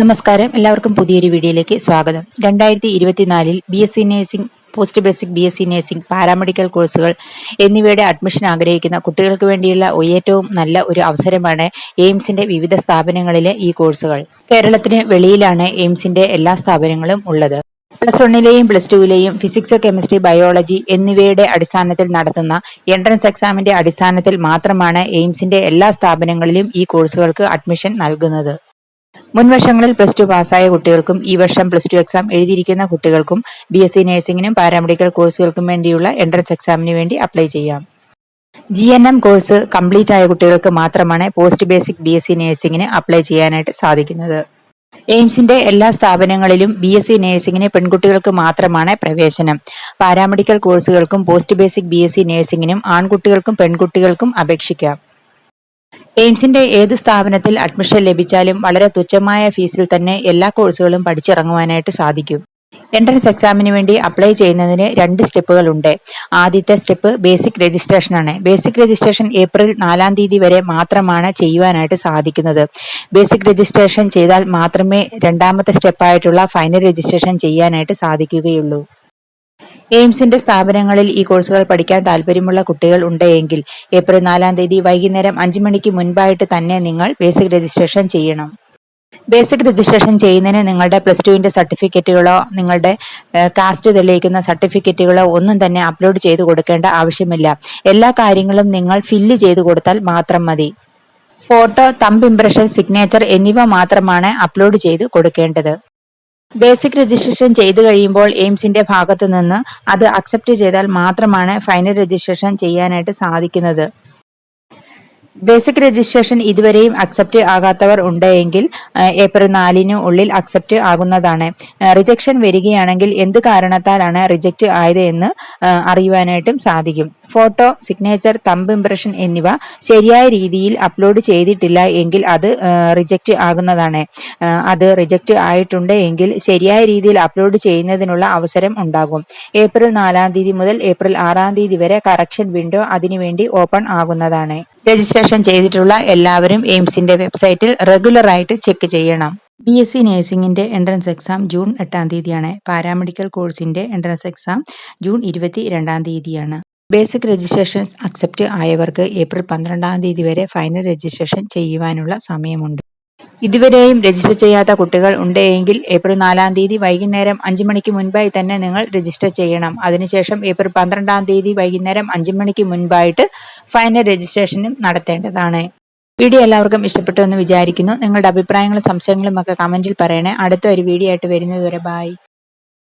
നമസ്കാരം, എല്ലാവർക്കും പുതിയൊരു വീഡിയോയിലേക്ക് സ്വാഗതം. 2024 BSc nursing, post basic BSc nursing, paramedical കോഴ്സുകൾ എന്നിവയുടെ അഡ്മിഷൻ ആഗ്രഹിക്കുന്ന കുട്ടികൾക്ക് വേണ്ടിയുള്ള ഏറ്റവും നല്ല ഒരു അവസരമാണ് എയിംസിന്റെ വിവിധ സ്ഥാപനങ്ങളിലെ ഈ കോഴ്സുകൾ. കേരളത്തിന് വെളിയിലാണ് എയിംസിന്റെ എല്ലാ സ്ഥാപനങ്ങളും ഉള്ളത്. +1ലെയും +2ലെയും ഫിസിക്സ്, കെമിസ്ട്രി, ബയോളജി എന്നിവയുടെ അടിസ്ഥാനത്തിൽ നടത്തുന്ന എൻട്രൻസ് എക്സാമിന്റെ അടിസ്ഥാനത്തിൽ മാത്രമാണ് എയിംസിന്റെ എല്ലാ സ്ഥാപനങ്ങളിലും ഈ കോഴ്സുകൾക്ക് അഡ്മിഷൻ നൽകുന്നത്. മുൻവർഷങ്ങളിൽ +2 പാസ്സായ കുട്ടികൾക്കും ഈ വർഷം +2 എക്സാം എഴുതിയിരിക്കുന്ന കുട്ടികൾക്കും BSc നഴ്സിംഗിനും പാരാമെഡിക്കൽ കോഴ്സുകൾക്കും വേണ്ടിയുള്ള എൻട്രൻസ് എക്സാമിന് വേണ്ടി അപ്ലൈ ചെയ്യാം. GNM കോഴ്സ് കംപ്ലീറ്റ് ആയ കുട്ടികൾക്ക് മാത്രമാണ് പോസ്റ്റ് ബേസിക് BSc നഴ്സിംഗിന് അപ്ലൈ ചെയ്യാനായിട്ട് സാധിക്കുന്നത്. എയിംസിന്റെ എല്ലാ സ്ഥാപനങ്ങളിലും BSc നഴ്സിംഗിന് പെൺകുട്ടികൾക്ക് മാത്രമാണ് പ്രവേശനം. പാരാമെഡിക്കൽ കോഴ്സുകൾക്കും പോസ്റ്റ് ബേസിക് BSc നഴ്സിംഗിനും ആൺകുട്ടികൾക്കും പെൺകുട്ടികൾക്കും അപേക്ഷിക്കാം. എയിംസിന്റെ ഏത് സ്ഥാപനത്തിൽ അഡ്മിഷൻ ലഭിച്ചാലും വളരെ തുച്ഛമായ ഫീസിൽ തന്നെ എല്ലാ കോഴ്സുകളും പഠിച്ചിറങ്ങുവാനായിട്ട് സാധിക്കും. എൻട്രൻസ് എക്സാമിന് വേണ്ടി അപ്ലൈ ചെയ്യുന്നതിന് 2 സ്റ്റെപ്പുകൾ ഉണ്ട്. ആദ്യത്തെ സ്റ്റെപ്പ് ബേസിക് രജിസ്ട്രേഷൻ ആണ്. ബേസിക് രജിസ്ട്രേഷൻ ഏപ്രിൽ 4 തീയതി വരെ മാത്രമാണ് ചെയ്യുവാനായിട്ട് സാധിക്കുന്നത്. ബേസിക് രജിസ്ട്രേഷൻ ചെയ്താൽ മാത്രമേ രണ്ടാമത്തെ സ്റ്റെപ്പായിട്ടുള്ള ഫൈനൽ രജിസ്ട്രേഷൻ ചെയ്യാനായിട്ട് സാധിക്കുകയുള്ളൂ. എയിംസിന്റെ സ്ഥാപനങ്ങളിൽ ഈ കോഴ്സുകൾ പഠിക്കാൻ താല്പര്യമുള്ള കുട്ടികൾ ഉണ്ടെങ്കിൽ ഏപ്രിൽ 4 തീയതി വൈകുന്നേരം 5 മണിക്ക് മുൻപായിട്ട് തന്നെ നിങ്ങൾ ബേസിക് രജിസ്ട്രേഷൻ ചെയ്യണം. ബേസിക് രജിസ്ട്രേഷൻ ചെയ്യുന്നതിന് നിങ്ങളുടെ +2ന്റെ സർട്ടിഫിക്കറ്റുകളോ നിങ്ങളുടെ കാസ്റ്റ് തെളിയിക്കുന്ന സർട്ടിഫിക്കറ്റുകളോ ഒന്നും തന്നെ അപ്ലോഡ് ചെയ്ത് കൊടുക്കേണ്ട ആവശ്യമില്ല. എല്ലാ കാര്യങ്ങളും നിങ്ങൾ ഫില്ല് ചെയ്ത് കൊടുത്താൽ മാത്രം മതി. ഫോട്ടോ, തമ്പ് ഇംപ്രഷൻ, സിഗ്നേച്ചർ എന്നിവ മാത്രമാണ് അപ്ലോഡ് ചെയ്ത് കൊടുക്കേണ്ടത്. ബേസിക് രജിസ്ട്രേഷൻ ചെയ്തു കഴിയുമ്പോൾ എയിംസിന്റെ ഭാഗത്തു നിന്ന് അത് അക്സെപ്റ്റ് ചെയ്താൽ മാത്രമാണ് ഫൈനൽ രജിസ്ട്രേഷൻ ചെയ്യാനായിട്ട് സാധിക്കുന്നത്. ബേസിക് രജിസ്ട്രേഷൻ ഇതുവരെയും അക്സെപ്റ്റ് ആകാത്തവർ ഉണ്ടെങ്കിൽ ഏപ്രിൽ 4 ഉള്ളിൽ അക്സെപ്റ്റ് ആകുന്നതാണ്. റിജക്ഷൻ വരികയാണെങ്കിൽ എന്ത് കാരണത്താലാണ് റിജക്റ്റ് ആയത് എന്ന് അറിയുവാനായിട്ടും സാധിക്കും. ഫോട്ടോ, സിഗ്നേച്ചർ, തമ്പ് ഇംപ്രഷൻ എന്നിവ ശരിയായ രീതിയിൽ അപ്ലോഡ് ചെയ്തിട്ടില്ല എങ്കിൽ അത് റിജക്റ്റ് ആകുന്നതാണ്. അത് റിജക്റ്റ് ആയിട്ടുണ്ട് എങ്കിൽ ശരിയായ രീതിയിൽ അപ്ലോഡ് ചെയ്യുന്നതിനുള്ള അവസരം ഉണ്ടാകും. ഏപ്രിൽ 4 തീയതി മുതൽ ഏപ്രിൽ 6 തീയതി വരെ കറക്ഷൻ വിൻഡോ അതിനുവേണ്ടി ഓപ്പൺ ആകുന്നതാണ്. രജിസ്ട്രേഷൻ ചെയ്തിട്ടുള്ള എല്ലാവരും എയിംസിന്റെ വെബ്സൈറ്റിൽ റെഗുലർ ആയിട്ട് ചെക്ക് ചെയ്യണം. BSc നഴ്സിംഗിന്റെ എൻട്രൻസ് എക്സാം ജൂൺ 8 തീയതിയാണ്. പാരാമെഡിക്കൽ കോഴ്സിന്റെ എൻട്രൻസ് എക്സാം ജൂൺ 22 തീയതിയാണ്. ബേസിക് രജിസ്ട്രേഷൻസ് അക്സെപ്റ്റ് ആയവർക്ക് ഏപ്രിൽ 12 തീയതി വരെ ഫൈനൽ രജിസ്ട്രേഷൻ ചെയ്യുവാനുള്ള സമയമുണ്ട്. ഇതുവരെയും രജിസ്റ്റർ ചെയ്യാത്ത കുട്ടികൾ ഉണ്ടെങ്കിൽ ഏപ്രിൽ 4 തീയതി വൈകുന്നേരം 5 മണിക്ക് മുൻപായി തന്നെ നിങ്ങൾ രജിസ്റ്റർ ചെയ്യണം. അതിനുശേഷം ഏപ്രിൽ 12 തീയതി വൈകുന്നേരം 5 മണിക്ക് മുൻപായിട്ട് ഫൈനൽ രജിസ്ട്രേഷനും നടത്തേണ്ടതാണ്. വീഡിയോ എല്ലാവർക്കും ഇഷ്ടപ്പെട്ടു എന്ന് വിചാരിക്കുന്നു. നിങ്ങളുടെ അഭിപ്രായങ്ങളും സംശയങ്ങളും ഒക്കെ കമന്റിൽ പറയണേ. അടുത്ത ഒരു വീഡിയോ ആയിട്ട് വരുന്നത് വരെ ബൈ.